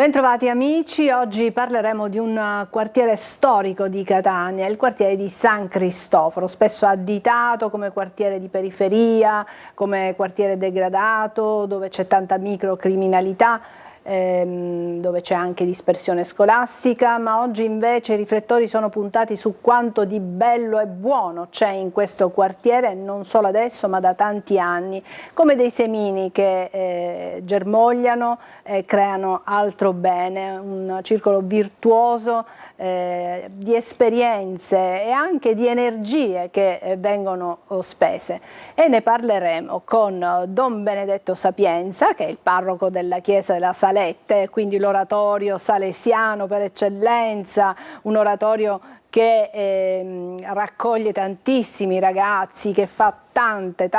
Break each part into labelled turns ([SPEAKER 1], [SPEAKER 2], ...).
[SPEAKER 1] Bentrovati amici, oggi parleremo di un quartiere storico di Catania, il quartiere di San Cristoforo, spesso additato come quartiere di periferia, come quartiere degradato, dove c'è tanta microcriminalità, dove c'è anche dispersione scolastica, ma oggi invece i riflettori sono puntati su quanto di bello e buono c'è in questo quartiere, non solo adesso ma da tanti anni, come dei semini che germogliano e creano altro bene, un circolo virtuoso di esperienze e anche di energie che vengono spese. E ne parleremo con Don Benedetto Sapienza, che è il parroco della chiesa della Salette, quindi l'oratorio salesiano per eccellenza, un oratorio che raccoglie tantissimi ragazzi, che fa tante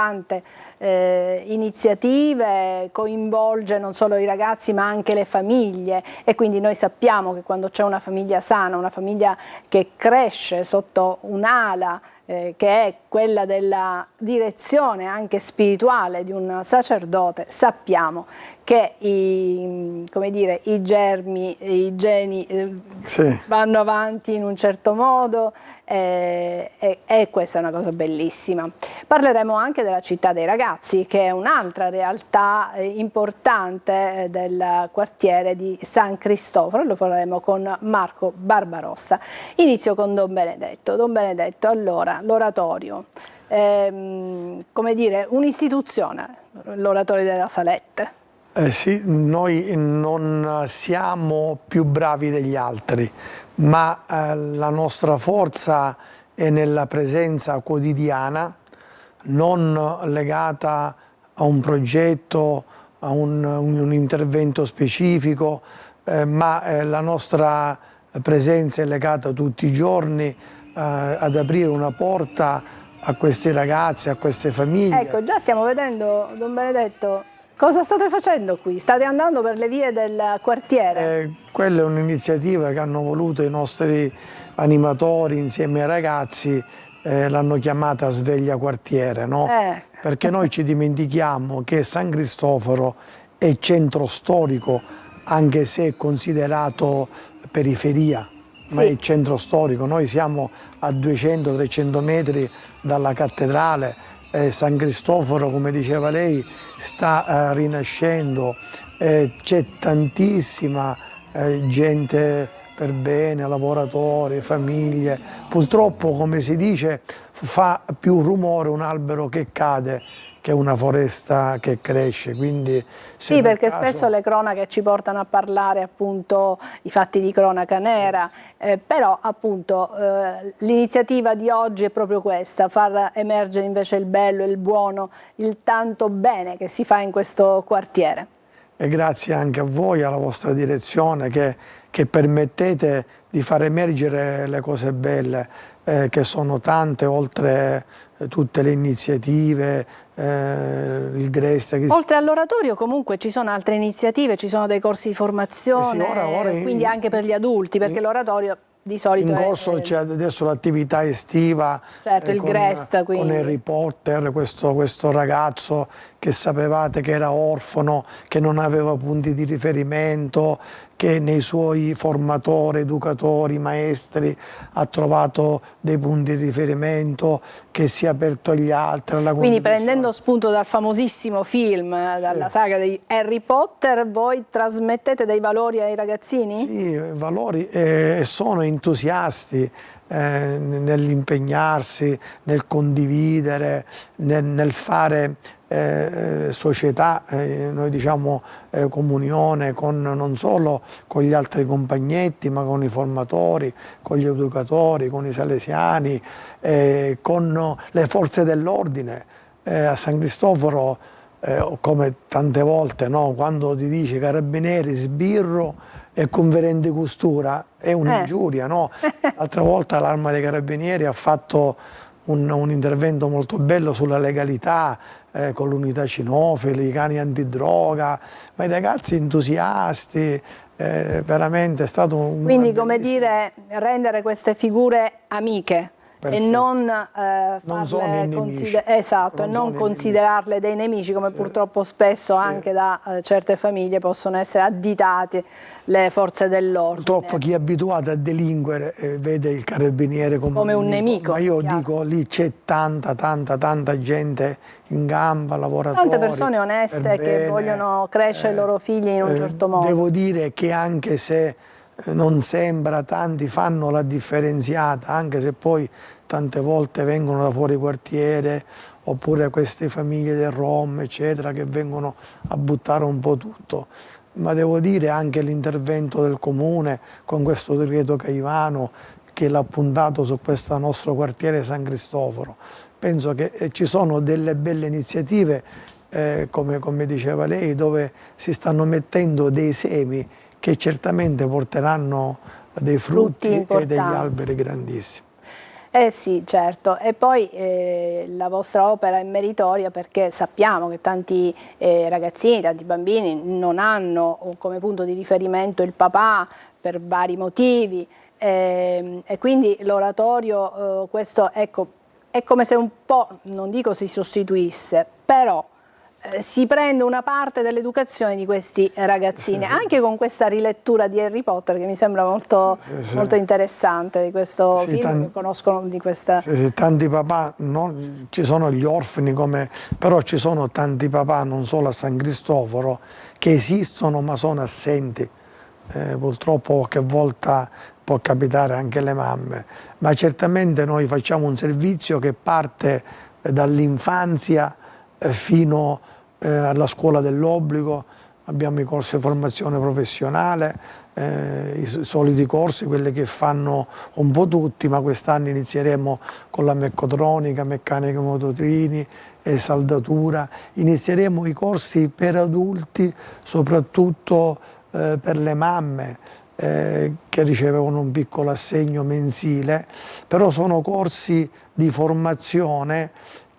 [SPEAKER 1] iniziative, coinvolge non solo i ragazzi ma anche le famiglie, e quindi noi sappiamo che quando c'è una famiglia sana, una famiglia che cresce sotto un'ala che è quella della direzione anche spirituale di un sacerdote, sappiamo che i germi, i geni vanno avanti in un certo modo e questa è una cosa bellissima. Parleremo anche della città dei ragazzi, che è un'altra realtà importante del quartiere di San Cristoforo, lo faremo con Marco Barbarossa. Inizio con Don Benedetto. Don Benedetto, allora, l'oratorio, come dire, un'istituzione, l'oratorio della Salette.
[SPEAKER 2] Sì, noi non siamo più bravi degli altri, ma la nostra forza è nella presenza quotidiana, non legata a un progetto, a un intervento specifico, ma la nostra presenza è legata tutti i giorni ad aprire una porta a questi ragazzi, a queste famiglie.
[SPEAKER 1] Ecco, già stiamo vedendo, Don Benedetto, cosa state facendo qui? State andando per le vie del quartiere?
[SPEAKER 2] Quella è un'iniziativa che hanno voluto i nostri animatori insieme ai ragazzi, l'hanno chiamata Sveglia Quartiere, no? Perché noi ci dimentichiamo che San Cristoforo è centro storico, anche se è considerato periferia, ma è centro storico. Noi siamo a 200-300 metri dalla cattedrale. San Cristoforo, come diceva lei, sta rinascendo, c'è tantissima gente per bene, lavoratori, famiglie. Purtroppo, come si dice, fa più rumore un albero che cade che una foresta che cresce. Quindi,
[SPEAKER 1] sì, perché spesso le cronache ci portano a parlare appunto i fatti di cronaca nera, però appunto l'iniziativa di oggi è proprio questa, far emergere invece il bello, il buono, il tanto bene che si fa in questo quartiere.
[SPEAKER 2] E grazie anche a voi, alla vostra direzione, che permettete di far emergere le cose belle, che sono tante, oltre tutte le iniziative, il Greste.
[SPEAKER 1] Oltre all'oratorio comunque ci sono altre iniziative, ci sono dei corsi di formazione, quindi anche per gli adulti, perché l'oratorio di solito
[SPEAKER 2] in corso c'è adesso l'attività estiva,
[SPEAKER 1] certo, il Grest,
[SPEAKER 2] con Harry Potter, questo ragazzo che sapevate che era orfano, che non aveva punti di riferimento, che nei suoi formatori, educatori, maestri ha trovato dei punti di riferimento, che si è aperto agli altri.
[SPEAKER 1] Quindi prendendo spunto dal famosissimo film, dalla saga di Harry Potter, voi trasmettete dei valori ai ragazzini?
[SPEAKER 2] Sì, valori, sono entusiasti nell'impegnarsi, nel condividere, nel fare società, noi diciamo comunione non solo con gli altri compagnetti, ma con i formatori, con gli educatori, con i salesiani, con le forze dell'ordine. A San Cristoforo, come tante volte, no? Quando ti dice carabinieri, sbirro e conferente costura, è un'ingiuria, no? L'altra volta l'Arma dei Carabinieri ha fatto un intervento molto bello sulla legalità, con l'unità cinofili, i cani antidroga, ma i ragazzi entusiasti, veramente è stato un...
[SPEAKER 1] Quindi, come dire, rendere queste figure amiche, e non farle esatto, e non considerarle dei nemici, come purtroppo spesso anche da certe famiglie possono essere additate le forze dell'ordine.
[SPEAKER 2] Purtroppo chi è abituato a delinquere vede il carabiniere come un nemico. Ma io dico, lì c'è tanta gente in gamba, lavoratori.
[SPEAKER 1] Tante persone oneste che vogliono crescere i loro figli in un certo modo.
[SPEAKER 2] Devo dire che anche se non sembra, tanti fanno la differenziata, anche se poi tante volte vengono da fuori quartiere, oppure queste famiglie del Rom, eccetera, che vengono a buttare un po' tutto. Ma devo dire anche l'intervento del Comune con questo decreto Caivano che l'ha puntato su questo nostro quartiere San Cristoforo. Penso che ci sono delle belle iniziative, come diceva lei, dove si stanno mettendo dei semi che certamente porteranno dei frutti e degli alberi grandissimi.
[SPEAKER 1] Sì, certo, e poi la vostra opera è meritoria perché sappiamo che tanti ragazzini, tanti bambini non hanno come punto di riferimento il papà per vari motivi e quindi l'oratorio, questo ecco, è come se un po', non dico si sostituisse, però si prende una parte dell'educazione di questi ragazzini, anche con questa rilettura di Harry Potter che mi sembra molto interessante, di questo film, che conoscono di questa...
[SPEAKER 2] Tanti papà, ci sono gli orfani, però ci sono tanti papà, non solo a San Cristoforo, che esistono ma sono assenti. Purtroppo qualche volta può capitare anche alle mamme, ma certamente noi facciamo un servizio che parte dall'infanzia fino alla scuola dell'obbligo, abbiamo i corsi di formazione professionale, i soliti corsi, quelli che fanno un po' tutti, ma quest'anno inizieremo con la meccatronica, meccanica motorini, saldatura, inizieremo i corsi per adulti, soprattutto per le mamme, che ricevevano un piccolo assegno mensile, però sono corsi di formazione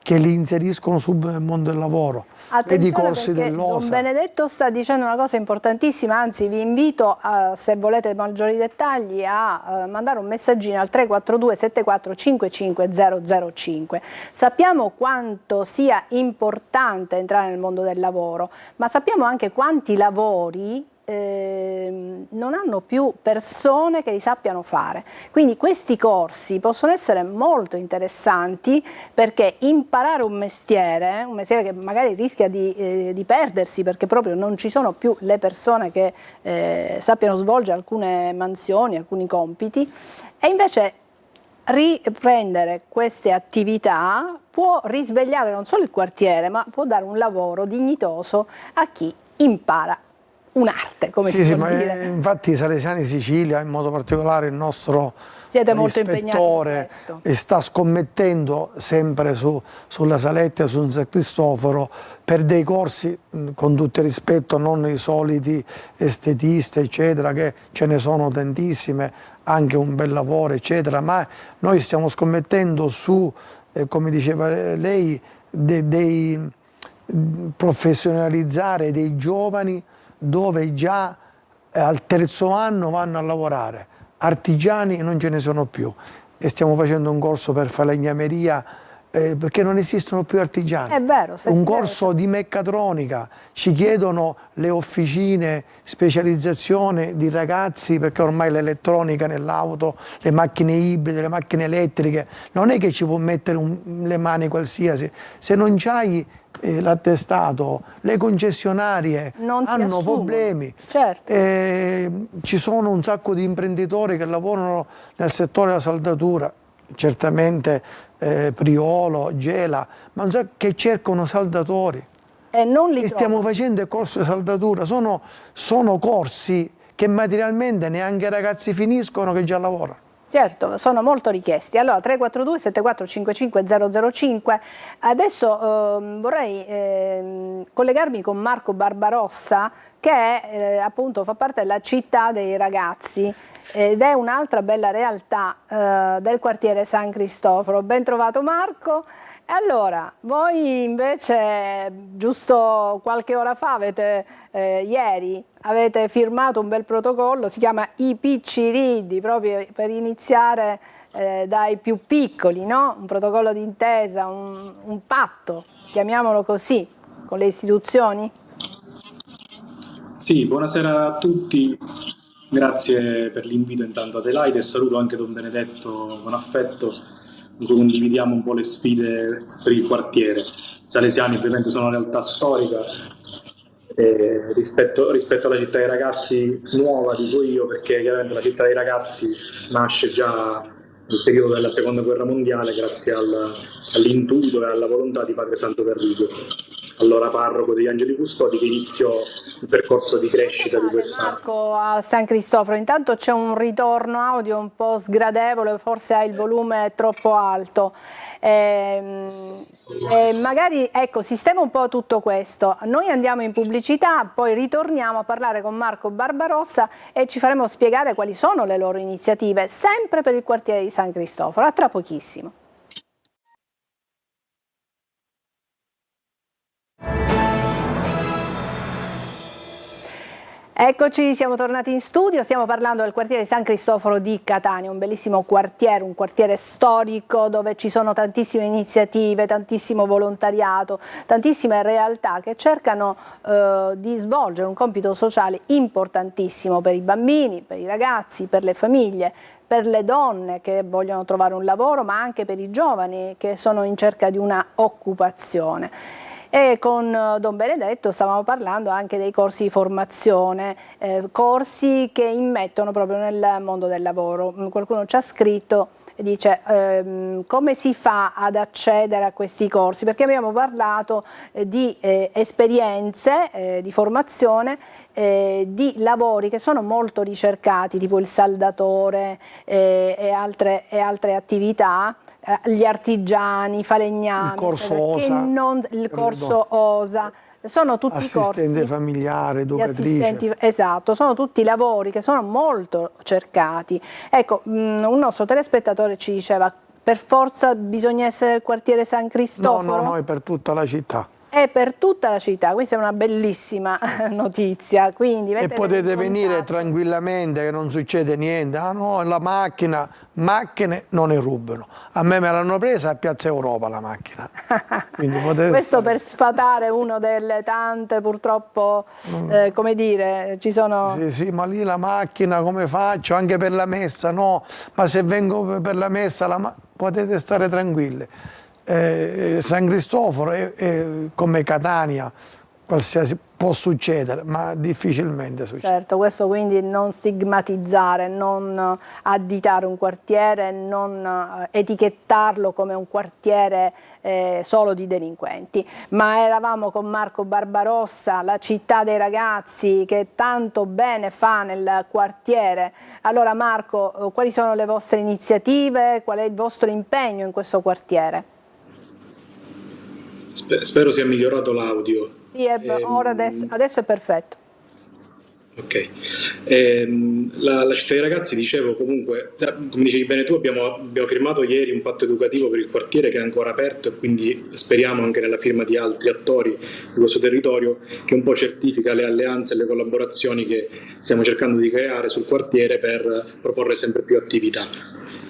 [SPEAKER 2] che li inseriscono subito nel mondo del lavoro.
[SPEAKER 1] Vedi i corsi dell'OSA. Don Benedetto sta dicendo una cosa importantissima, anzi vi invito, se volete maggiori dettagli, a mandare un messaggino al 342 74 55 005. Sappiamo quanto sia importante entrare nel mondo del lavoro, ma sappiamo anche quanti lavori non hanno più persone che li sappiano fare, quindi questi corsi possono essere molto interessanti perché imparare un mestiere che magari rischia di perdersi perché proprio non ci sono più le persone che sappiano svolgere alcune mansioni, alcuni compiti, e invece riprendere queste attività può risvegliare non solo il quartiere, ma può dare un lavoro dignitoso a chi impara un'arte, come si suol dire.
[SPEAKER 2] Infatti i Salesiani Sicilia, in modo particolare il nostro ispettore, sta scommettendo sempre sulla Saletta, su San Cristoforo, per dei corsi, con tutto il rispetto, non i soliti estetisti, eccetera, che ce ne sono tantissime, anche un bel lavoro, eccetera, ma noi stiamo scommettendo su, come diceva lei, professionalizzare dei giovani dove già al terzo anno vanno a lavorare. Artigiani non ce ne sono più e stiamo facendo un corso per falegnameria perché non esistono più artigiani.
[SPEAKER 1] È vero,
[SPEAKER 2] un corso di meccatronica, ci chiedono le officine, specializzazione di ragazzi, perché ormai l'elettronica nell'auto, le macchine ibride, le macchine elettriche, non è che ci può mettere le mani qualsiasi, se non c'hai l'attestato, le concessionarie hanno problemi.
[SPEAKER 1] Certo.
[SPEAKER 2] Ci sono un sacco di imprenditori che lavorano nel settore della saldatura, certamente Priolo, Gela, ma che cercano saldatori.
[SPEAKER 1] E non li
[SPEAKER 2] stiamo facendo il corso di saldatura, sono corsi che materialmente neanche i ragazzi finiscono che già lavorano.
[SPEAKER 1] Certo, sono molto richiesti. Allora 342 74 55 005. Adesso vorrei collegarmi con Marco Barbarossa, che appunto fa parte della città dei ragazzi ed è un'altra bella realtà del quartiere San Cristoforo. Ben trovato Marco. Allora, voi invece giusto qualche ora fa ieri avete firmato un bel protocollo, si chiama I Picciriddi, proprio per iniziare dai più piccoli, no? Un protocollo d'intesa, un patto, chiamiamolo così, con le istituzioni?
[SPEAKER 3] Sì, buonasera a tutti, grazie per l'invito intanto Adelaide e saluto anche Don Benedetto con affetto, con cui condividiamo un po' le sfide per il quartiere. Salesiani ovviamente sono una realtà storica, rispetto alla città dei ragazzi nuova dico io, perché chiaramente la città dei ragazzi nasce già nel periodo della seconda guerra mondiale grazie all'intuito e alla volontà di Padre Santo Perrigo, allora parroco degli Angeli Custodi, che iniziò il percorso di crescita di questa...
[SPEAKER 1] Marco, a San Cristoforo, intanto c'è un ritorno audio un po' sgradevole, forse hai il volume troppo alto. Magari, ecco, sistema un po' tutto questo. Noi andiamo in pubblicità, poi ritorniamo a parlare con Marco Barbarossa e ci faremo spiegare quali sono le loro iniziative, sempre per il quartiere di San Cristoforo. A tra pochissimo. Eccoci, siamo tornati in studio, stiamo parlando del quartiere San Cristoforo di Catania, un bellissimo quartiere, un quartiere storico dove ci sono tantissime iniziative, tantissimo volontariato, tantissime realtà che cercano di svolgere un compito sociale importantissimo per i bambini, per i ragazzi, per le famiglie, per le donne che vogliono trovare un lavoro, ma anche per i giovani che sono in cerca di una occupazione. E con Don Benedetto stavamo parlando anche dei corsi di formazione, corsi che immettono proprio nel mondo del lavoro. Qualcuno ci ha scritto e dice come si fa ad accedere a questi corsi? Perché abbiamo parlato di esperienze di formazione, di lavori che sono molto ricercati, tipo il saldatore e altre attività, gli artigiani, i falegnami,
[SPEAKER 2] il corso OSA,
[SPEAKER 1] il corso OSA, sono tutti
[SPEAKER 2] assistente
[SPEAKER 1] corsi,
[SPEAKER 2] familiare, educatrice.
[SPEAKER 1] Esatto, sono tutti lavori che sono molto cercati. Ecco, un nostro telespettatore ci diceva: per forza bisogna essere del quartiere San Cristoforo?
[SPEAKER 2] No, è per tutta la città.
[SPEAKER 1] È per tutta la città, questa è una bellissima notizia. Quindi
[SPEAKER 2] e potete venire tranquillamente, che non succede niente. Ah no, la macchine non ne rubano. A me l'hanno presa a Piazza Europa la macchina.
[SPEAKER 1] Questo per sfatare una delle tante, purtroppo, come dire, ci sono...
[SPEAKER 2] Sì, ma lì la macchina come faccio? Anche per la messa, no. Ma se vengo per la messa, potete stare tranquilli. San Cristoforo è come Catania, qualsiasi può succedere, ma difficilmente succede.
[SPEAKER 1] Certo, questo quindi non stigmatizzare, non additare un quartiere, non etichettarlo come un quartiere solo di delinquenti. Ma eravamo con Marco Barbarossa, la città dei ragazzi che tanto bene fa nel quartiere. Allora Marco, quali sono le vostre iniziative, qual è il vostro impegno in questo quartiere?
[SPEAKER 3] Spero sia migliorato l'audio.
[SPEAKER 1] Sì, ora adesso è perfetto.
[SPEAKER 3] Ok, la città dei ragazzi, dicevo, comunque, come dicevi bene tu, abbiamo firmato ieri un patto educativo per il quartiere che è ancora aperto e quindi speriamo anche nella firma di altri attori di questo territorio, che un po' certifica le alleanze e le collaborazioni che stiamo cercando di creare sul quartiere per proporre sempre più attività.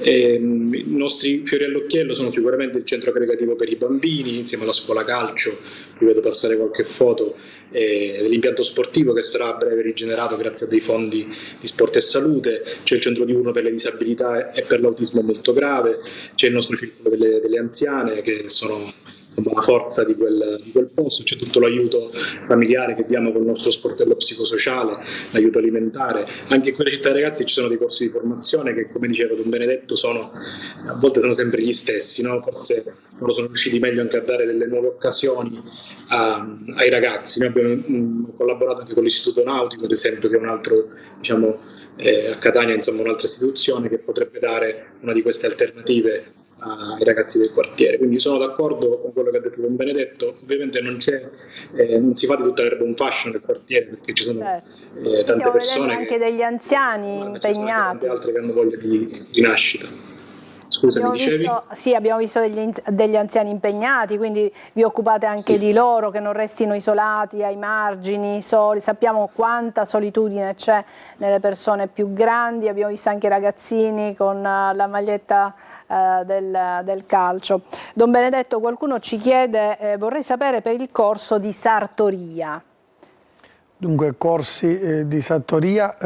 [SPEAKER 3] I nostri fiori all'occhiello sono sicuramente il centro aggregativo per i bambini, insieme alla scuola calcio, vi vedo passare qualche foto, dell'impianto sportivo che sarà a breve rigenerato grazie a dei fondi di sport e salute, c'è il centro diurno per le disabilità e per l'autismo molto grave, c'è il nostro circolo delle anziane che sono la forza di quel posto, c'è tutto l'aiuto familiare che diamo con il nostro sportello psicosociale, l'aiuto alimentare. Anche in quelle città ragazzi ci sono dei corsi di formazione che, come diceva Don Benedetto, a volte sono sempre gli stessi, no? Forse loro sono riusciti meglio anche a dare delle nuove occasioni ai ragazzi. Noi abbiamo collaborato anche con l'Istituto Nautico, ad esempio, che è un altro, a Catania, un'altra istituzione che potrebbe dare una di queste alternative ai ragazzi del quartiere. Quindi sono d'accordo con quello che ha detto Don Benedetto. Ovviamente non si fa di tutta l'erba un fashion nel quartiere, perché ci sono tante persone
[SPEAKER 1] anche degli anziani impegnati,
[SPEAKER 3] tante altre che hanno voglia di rinascita. Scusa, mi dicevi?
[SPEAKER 1] Sì, abbiamo visto degli anziani impegnati, quindi vi occupate anche di loro, che non restino isolati ai margini, soli. Sappiamo quanta solitudine c'è nelle persone più grandi, abbiamo visto anche i ragazzini con la maglietta del calcio. Don Benedetto, qualcuno ci chiede, vorrei sapere per il corso di sartoria.
[SPEAKER 2] Dunque, corsi di sartoria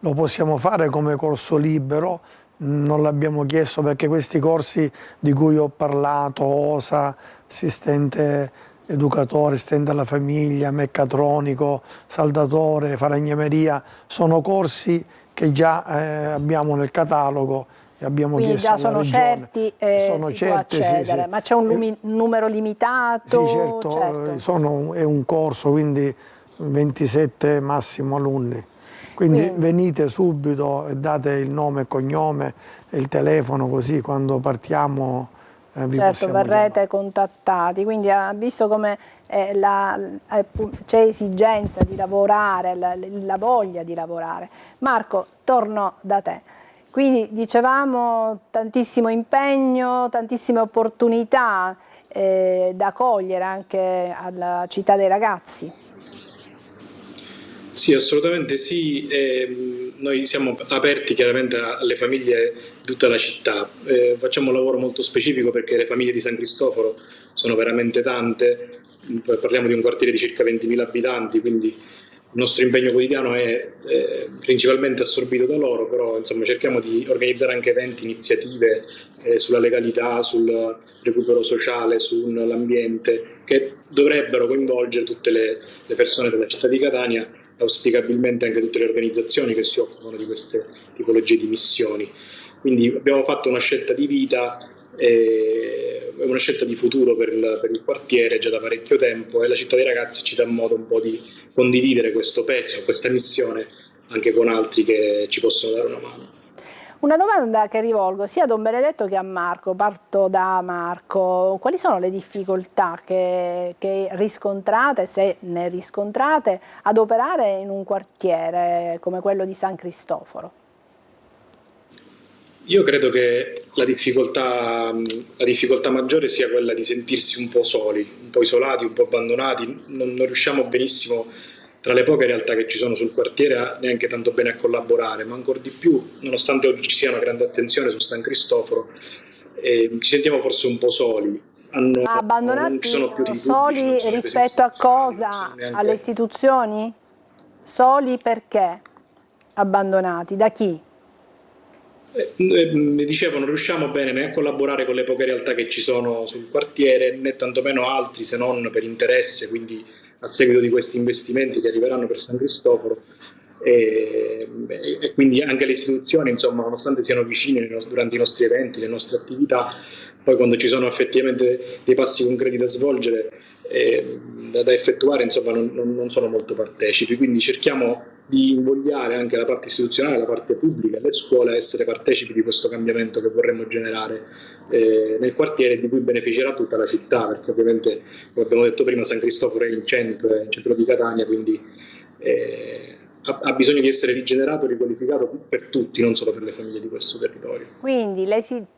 [SPEAKER 2] lo possiamo fare come corso libero, non l'abbiamo chiesto perché questi corsi di cui ho parlato, OSA, assistente educatore, assistente alla famiglia, meccatronico, saldatore, falegnameria, sono corsi che già abbiamo nel catalogo e abbiamo
[SPEAKER 1] quindi
[SPEAKER 2] chiesto
[SPEAKER 1] già
[SPEAKER 2] alla
[SPEAKER 1] sono
[SPEAKER 2] Regione.
[SPEAKER 1] certi e
[SPEAKER 2] Sono
[SPEAKER 1] si
[SPEAKER 2] certi,
[SPEAKER 1] può accedere,
[SPEAKER 2] sì.
[SPEAKER 1] Ma c'è un numero limitato?
[SPEAKER 2] Sì, certo,
[SPEAKER 1] Certo.
[SPEAKER 2] è un corso, quindi 27 massimo alunni. Quindi venite subito e date il nome e cognome e il telefono, così quando partiamo vi possiamo
[SPEAKER 1] verrete
[SPEAKER 2] chiamare.
[SPEAKER 1] contattati, quindi ha visto come c'è esigenza di lavorare, la voglia di lavorare. Marco, torno da te. Quindi dicevamo tantissimo impegno, tantissime opportunità da cogliere anche alla città dei ragazzi.
[SPEAKER 3] Sì, assolutamente sì. Noi siamo aperti chiaramente alle famiglie di tutta la città. Facciamo un lavoro molto specifico perché le famiglie di San Cristoforo sono veramente tante. Parliamo di un quartiere di circa 20.000 abitanti, quindi il nostro impegno quotidiano è principalmente assorbito da loro, però insomma, cerchiamo di organizzare anche eventi, iniziative sulla legalità, sul recupero sociale, sull'ambiente, che dovrebbero coinvolgere tutte le persone della città di Catania, auspicabilmente anche tutte le organizzazioni che si occupano di queste tipologie di missioni. Quindi abbiamo fatto una scelta di vita, una scelta di futuro per il quartiere già da parecchio tempo, e la città dei ragazzi ci dà modo un po' di condividere questo peso, questa missione anche con altri che ci possono dare una mano.
[SPEAKER 1] Una domanda che rivolgo sia a Don Benedetto che a Marco, parto da Marco. Quali sono le difficoltà che riscontrate, se ne riscontrate, ad operare in un quartiere come quello di San Cristoforo?
[SPEAKER 3] Io credo che la difficoltà maggiore sia quella di sentirsi un po' soli, un po' isolati, un po' abbandonati. Non riusciamo benissimo, tra le poche realtà che ci sono sul quartiere, neanche tanto bene a collaborare, ma ancora di più, nonostante oggi ci sia una grande attenzione su San Cristoforo, ci sentiamo forse un po' soli. Non ci sono più
[SPEAKER 1] Soli rispetto a cosa? Alle istituzioni? Soli perché? Abbandonati? Da chi?
[SPEAKER 3] Mi dicevo, non riusciamo bene né a collaborare con le poche realtà che ci sono sul quartiere, né tantomeno altri, se non per interesse, quindi a seguito di questi investimenti che arriveranno per San Cristoforo. E quindi anche le istituzioni, insomma, nonostante siano vicine durante i nostri eventi, le nostre attività, poi quando ci sono effettivamente dei passi concreti da svolgere, da effettuare, insomma, non sono molto partecipi. Quindi cerchiamo di invogliare anche la parte istituzionale, la parte pubblica, le scuole a essere partecipi di questo cambiamento che vorremmo generare nel quartiere, di cui beneficerà tutta la città, perché ovviamente, come abbiamo detto prima, San Cristoforo è in centro di Catania, quindi ha bisogno di essere rigenerato e riqualificato per tutti, non solo per le famiglie di questo territorio.
[SPEAKER 1] Quindi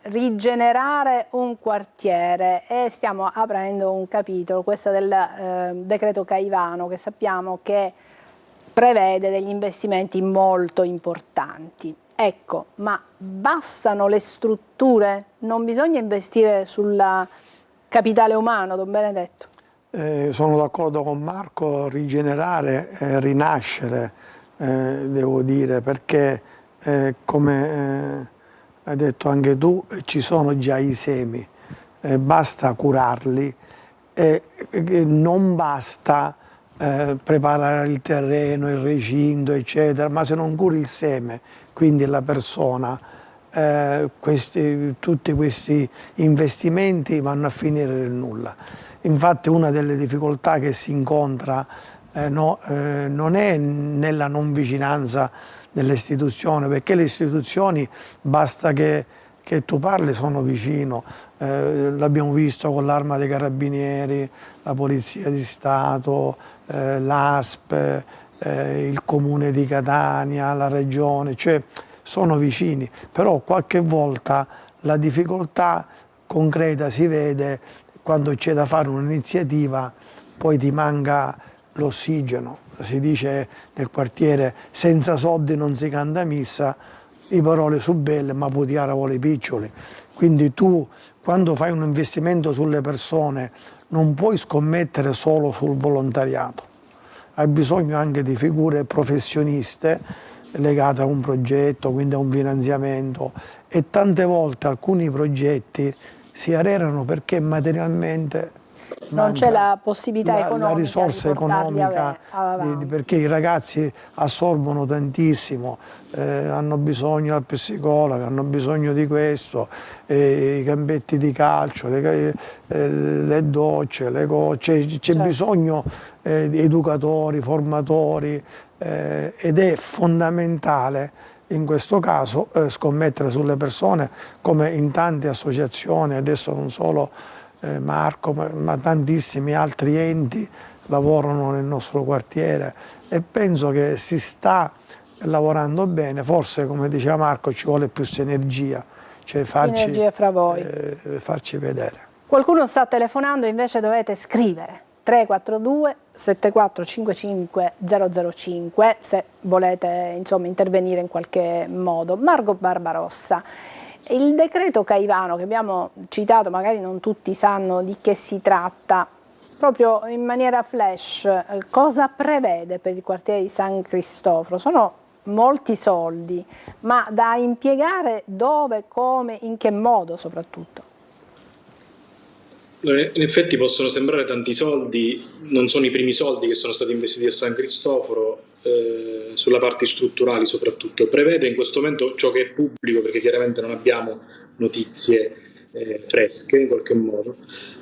[SPEAKER 1] rigenerare un quartiere, e stiamo aprendo un capitolo, questo del decreto Caivano, che sappiamo che prevede degli investimenti molto importanti. Ecco, ma bastano le strutture? Non bisogna investire sul capitale umano, Don Benedetto?
[SPEAKER 2] Sono d'accordo con Marco, rigenerare, rinascere, devo dire, perché come hai detto anche tu, ci sono già i semi, basta curarli e non basta preparare il terreno, il recinto, eccetera, ma se non curi il seme, quindi la persona, tutti questi investimenti vanno a finire nel nulla. Infatti una delle difficoltà che si incontra non è nella non vicinanza delle istituzioni, perché le istituzioni basta che tu parli, sono vicino, l'abbiamo visto con l'Arma dei Carabinieri, la Polizia di Stato, l'ASP, il Comune di Catania, la Regione, cioè sono vicini, però qualche volta La difficoltà concreta si vede quando c'è da fare un'iniziativa, poi ti manca l'ossigeno. Si dice nel quartiere senza soldi non si canta missa, le parole sono belle ma putiara vuole piccioli. Quindi tu quando fai un investimento sulle persone non puoi scommettere solo sul volontariato, hai bisogno anche di figure professioniste legate a un progetto, quindi a un finanziamento, e tante volte alcuni progetti si arretrano perché materialmente
[SPEAKER 1] non c'è la possibilità economica,
[SPEAKER 2] la risorsa
[SPEAKER 1] di portarli
[SPEAKER 2] economica,
[SPEAKER 1] avanti.
[SPEAKER 2] perché i ragazzi assorbono tantissimo, hanno bisogno del psicologo, hanno bisogno di questo, i campetti di calcio, le docce, le c'è certo. Bisogno di educatori, formatori, ed è fondamentale in questo caso scommettere sulle persone, come in tante associazioni, adesso non solo Marco, ma tantissimi altri enti lavorano nel nostro quartiere, e penso che si sta lavorando bene. Forse, come diceva Marco, ci vuole più sinergia, cioè
[SPEAKER 1] sinergia fra voi.
[SPEAKER 2] Farci vedere.
[SPEAKER 1] Qualcuno sta telefonando, invece dovete scrivere 342 7455 005 se volete insomma intervenire in qualche modo. Marco Barbarossa, il decreto Caivano che abbiamo citato, magari non tutti sanno di che si tratta, proprio in maniera flash, cosa prevede per il quartiere di San Cristoforo? Sono molti soldi, ma da impiegare dove, come, in che modo soprattutto?
[SPEAKER 3] In effetti possono sembrare tanti soldi, non sono i primi soldi che sono stati investiti a San Cristoforo, sulla parte strutturali soprattutto. Prevede in questo momento ciò che è pubblico, perché chiaramente non abbiamo notizie fresche in qualche modo,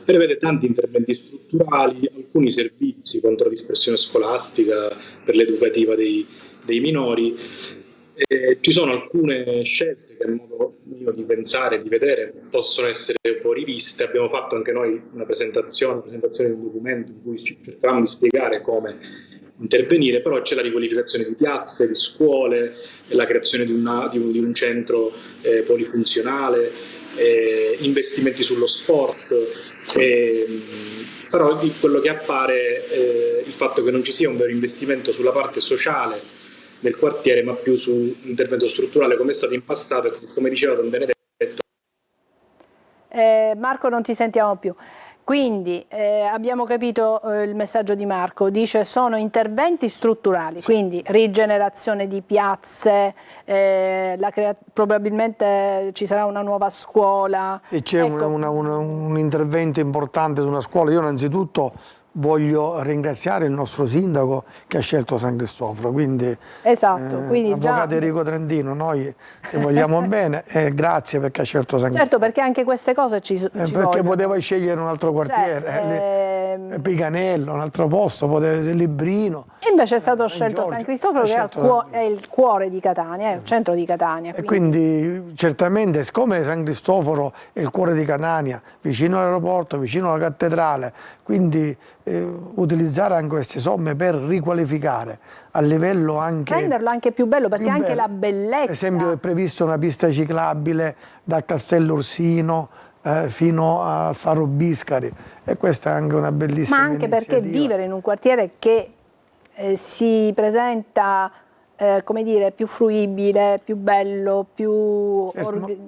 [SPEAKER 3] prevede tanti interventi strutturali, alcuni servizi contro la dispersione scolastica, per l'educativa dei minori. Ci sono alcune scelte che, a modo mio di pensare e di vedere, possono essere un po' riviste. Abbiamo fatto anche noi una presentazione di un documento in cui cercavamo di spiegare come intervenire, però c'è la riqualificazione di piazze, di scuole, la creazione di un centro polifunzionale, investimenti sullo sport, però di quello che appare il fatto che non ci sia un vero investimento sulla parte sociale del quartiere, ma più su un intervento strutturale come è stato in passato, e come diceva Don Benedetto.
[SPEAKER 1] Marco, non ti sentiamo più. Quindi abbiamo capito il messaggio di Marco, dice sono interventi strutturali, quindi rigenerazione di piazze, probabilmente ci sarà una nuova scuola.
[SPEAKER 2] E c'è
[SPEAKER 1] ecco.
[SPEAKER 2] un intervento importante su una scuola. Io innanzitutto voglio ringraziare il nostro sindaco che ha scelto San Cristoforo, quindi,
[SPEAKER 1] esatto, quindi
[SPEAKER 2] avvocato Enrico Trentino, noi ti vogliamo bene e grazie perché ha scelto San Cristoforo.
[SPEAKER 1] Certo, perché anche queste cose ci
[SPEAKER 2] perché
[SPEAKER 1] vogliono.
[SPEAKER 2] poteva scegliere un altro quartiere, Piganello, un altro posto, Librino.
[SPEAKER 1] E invece è stato scelto San Cristoforo, che è il cuore di Catania, è il centro di Catania.
[SPEAKER 2] E quindi certamente, siccome San Cristoforo è il cuore di Catania, vicino all'aeroporto, vicino alla cattedrale, quindi utilizzare anche queste somme per riqualificare a livello anche...
[SPEAKER 1] renderlo anche più bello, perché anche la bellezza...
[SPEAKER 2] Per esempio è previsto una pista ciclabile da Castello Orsino fino al Faro Biscari, e questa è anche una bellissima
[SPEAKER 1] iniziativa. Ma anche perché vivere in un quartiere che si presenta come dire, più fruibile, più bello, più
[SPEAKER 2] certo,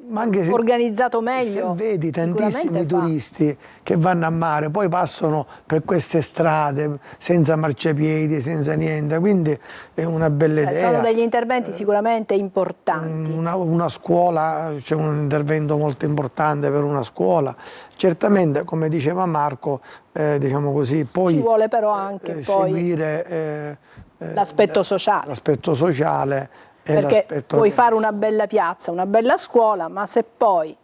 [SPEAKER 1] organizzato meglio.
[SPEAKER 2] Se vedi tantissimi turisti che vanno a mare, poi passano per queste strade senza marciapiedi, senza niente, quindi è una bella idea.
[SPEAKER 1] Sono degli interventi sicuramente importanti.
[SPEAKER 2] Una scuola, c'è un intervento molto importante per una scuola. Certamente, come diceva Marco, diciamo così, poi
[SPEAKER 1] ci vuole però anche
[SPEAKER 2] seguire
[SPEAKER 1] l'aspetto sociale.
[SPEAKER 2] L'aspetto sociale
[SPEAKER 1] perché puoi fare una bella piazza, una bella scuola, ma se poi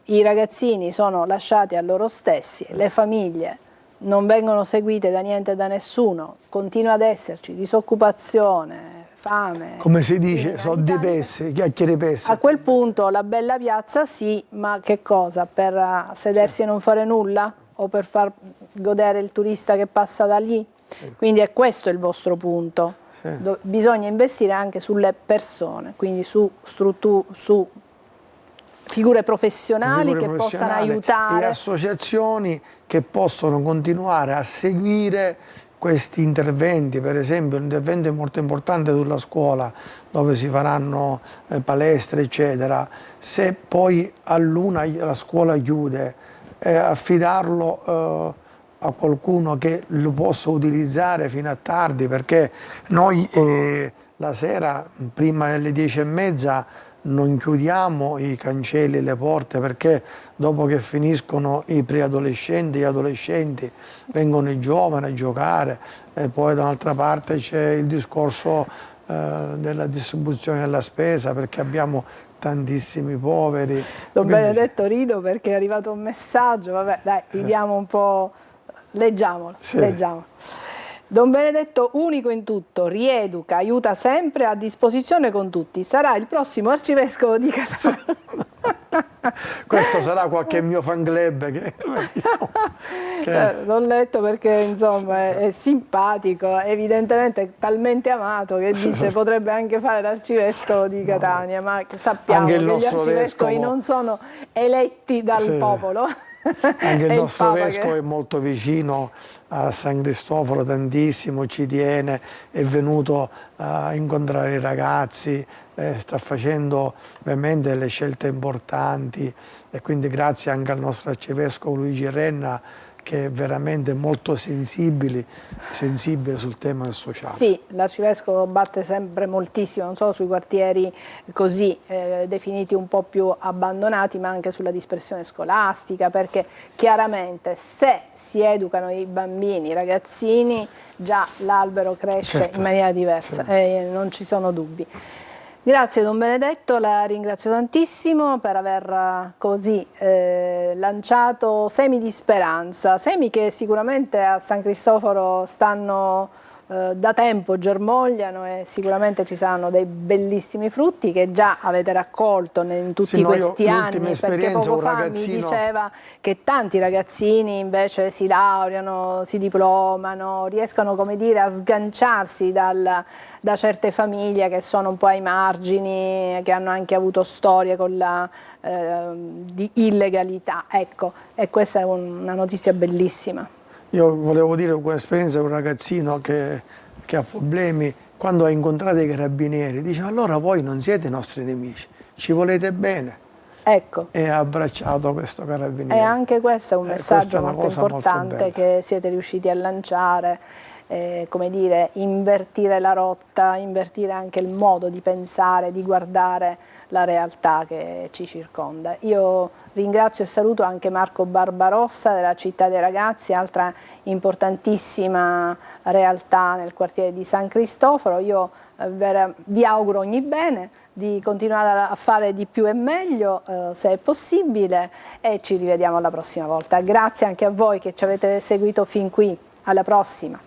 [SPEAKER 1] i ragazzini sono lasciati a loro stessi, le famiglie non vengono seguite da niente e da nessuno, continua ad esserci disoccupazione, fame.
[SPEAKER 2] Come si dice, soldi pessi, chiacchiere pessi.
[SPEAKER 1] A quel punto la bella piazza sì, ma che cosa? Per sedersi e non fare nulla? O per far godere il turista che passa da lì? Quindi è questo il vostro punto.
[SPEAKER 2] Sì.
[SPEAKER 1] Bisogna investire anche sulle persone, quindi su figure professionali che possano aiutare.
[SPEAKER 2] E associazioni che possono continuare a seguire questi interventi. Per esempio un intervento molto importante sulla scuola, dove si faranno palestre eccetera. Se poi all'una la scuola chiude, affidarlo a qualcuno che lo possa utilizzare fino a tardi, perché noi la sera prima delle 10:30 non chiudiamo i cancelli e le porte, perché dopo che finiscono i preadolescenti, gli adolescenti, vengono i giovani a giocare, e poi da un'altra parte c'è il discorso della distribuzione della spesa, perché abbiamo tantissimi poveri.
[SPEAKER 1] Don Benedetto, rido perché è arrivato un messaggio, vabbè dai, ridiamo un po', leggiamolo,
[SPEAKER 2] sì.
[SPEAKER 1] Leggiamolo. Don Benedetto, unico in tutto, rieduca, aiuta sempre, a disposizione con tutti. Sarà il prossimo arcivescovo di Catania.
[SPEAKER 2] Questo sarà qualche mio fan club che...
[SPEAKER 1] L'ho letto perché insomma è simpatico, evidentemente talmente amato che dice potrebbe anche fare l'arcivescovo di Catania, ma sappiamo che gli arcivescovi non sono eletti dal popolo.
[SPEAKER 2] Anche il nostro vescovo è molto vicino a San Cristoforo, tantissimo, ci tiene, è venuto a incontrare i ragazzi, sta facendo veramente delle scelte importanti, e quindi grazie anche al nostro arcivescovo Luigi Renna, che è veramente molto sensibile sul tema del sociale.
[SPEAKER 1] Sì, l'arcivescovo batte sempre moltissimo, non solo sui quartieri così definiti un po' più abbandonati, ma anche sulla dispersione scolastica, perché chiaramente se si educano i bambini, i ragazzini, già l'albero cresce in maniera diversa, non ci sono dubbi. Grazie Don Benedetto, la ringrazio tantissimo per aver così lanciato semi di speranza, semi che sicuramente a San Cristoforo stanno da tempo, germogliano, e sicuramente ci saranno dei bellissimi frutti che già avete raccolto in tutti questi anni, perché poco fa mi diceva che tanti ragazzini invece si laureano, si diplomano, riescono, come dire, a sganciarsi da certe famiglie che sono un po' ai margini, che hanno anche avuto storie con di illegalità, ecco, e questa è una notizia bellissima.
[SPEAKER 2] Io volevo dire un'esperienza di un ragazzino che ha problemi, quando ha incontrato i carabinieri, dice: allora voi non siete i nostri nemici, ci volete bene.
[SPEAKER 1] Ecco.
[SPEAKER 2] E ha abbracciato questo carabiniere.
[SPEAKER 1] E anche questo è un messaggio molto importante
[SPEAKER 2] molto
[SPEAKER 1] che siete riusciti a lanciare, come dire, invertire la rotta, invertire anche il modo di pensare, di guardare la realtà che ci circonda. Io ringrazio e saluto anche Marco Barbarossa della Città dei Ragazzi, altra importantissima realtà nel quartiere di San Cristoforo. Io vi auguro ogni bene, di continuare a fare di più e meglio se è possibile, e ci rivediamo la prossima volta. Grazie anche a voi che ci avete seguito fin qui, alla prossima.